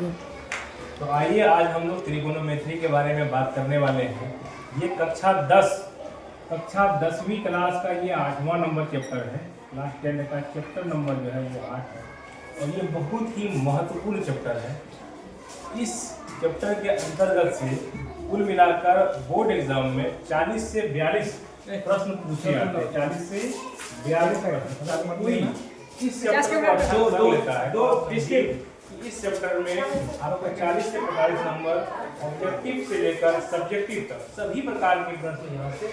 करो। तो आइए आज हम लोग त्रिकोणमिति के बारे में बात करने वाले हैं। ये कक्षा 10वीं क्लास का ये 8वां नंबर चैप्टर है। क्लास 10 का चैप्टर नंबर जो है वो 8 है और ये बहुत ही महत्वपूर्ण चैप्टर है। इस चैप्टर के अंतर्गत से कुल मिलाकर बोर्ड एग्जाम में 40 से 42 प्रश्न पूछे जाते हैं। 40 से 42 प्रश्न इस चैप्टर को अच्छा कर लेता है। इस चैप्टर में आपको 40 से 45 नंबर ऑब्जेक्टिव से लेकर सब्जेक्टिव तक सभी प्रकार के प्रश्न यहाँ से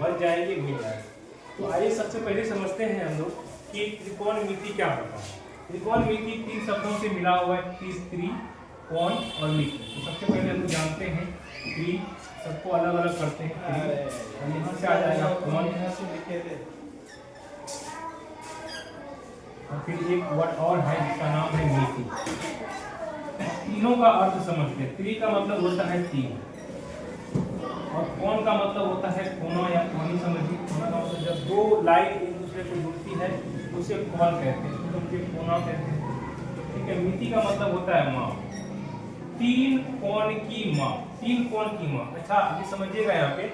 बन जाएंगे, मिल जाएंगे। तो आइए सबसे पहले समझते हैं हम लोग कि त्रिकोणमिति क्या होता है। त्रिकोणमिति 3 शब्दों से मिला हुआ है, त्रिकोण और मिति। तो सबसे पहले हम जानते हैं त्रि, सबको अलग अलग करते हैं। त्रि यहाँ से आ जाएगा कोण, और फिर एक वर्ड और है जिसका नाम है मिति। तीनों का अर्थ समझते हैं। त्रि का मतलब होता है 3 और कोण का मतलब होता है कोना या कोणी। समझिए, कोना का मतलब जब दो लाइन एक दूसरे को जुड़ती है उसे कोण कहते हैं, तो उसे कोना कहते हैं। ठीक है। मिति का मतलब होता है माप। 3 कोण की माप, 3 कोण की माप। अच्छा ये समझिएगा, यहाँ पे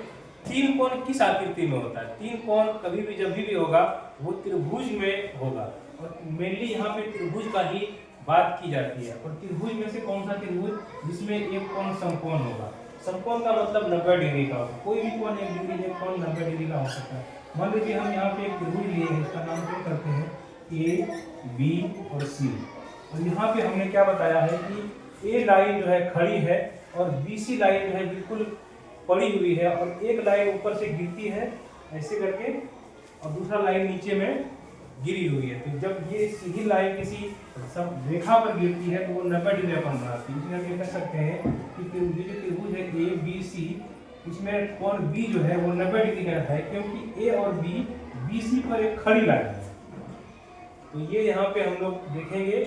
3 कोण किस आकृति में होता है। 3 कोण कभी भी जब भी होगा वो त्रिभुज में होगा और मेनली यहाँ पे त्रिभुज का ही बात की जाती है। और त्रिभुज में से कौन सा त्रिभुज जिसमें एक कोण समकोण होगा। समकोण का मतलब 90 डिग्री का होगा। कोई भी कोण 1 डिग्री, एक कोण 90 डिग्री का हो सकता है। मान लीजिए हम यहाँ पे एक त्रिभुज लिए हैं, इसका नाम क्या करते हैं ए, बी और सी। और यहाँ पे हमने क्या बताया है कि ए लाइन जो है खड़ी है और बी सी लाइन जो है बिल्कुल पड़ी हुई है और एक लाइन ऊपर से गिरती है ऐसे करके और दूसरा लाइन नीचे में गिरी हुई है। तो जब ये सीधी लाइन किसी सब रेखा पर गिरती है तो वो 90 डिग्री अपन बनाती है। इसलिए हम कह सकते हैं कि ये जो त्रिभुज है ए बी सी, इसमें कोण बी जो है वो 90 डिग्री का है, क्योंकि ए और बी बी सी पर एक खड़ी लाइन है। तो ये यहाँ पे हम लोग देखेंगे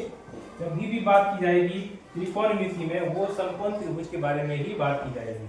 जब भी बात की जाएगी त्रिकोणमिति में, वो समकोण त्रिभुज के बारे में ही बात की जाएगी।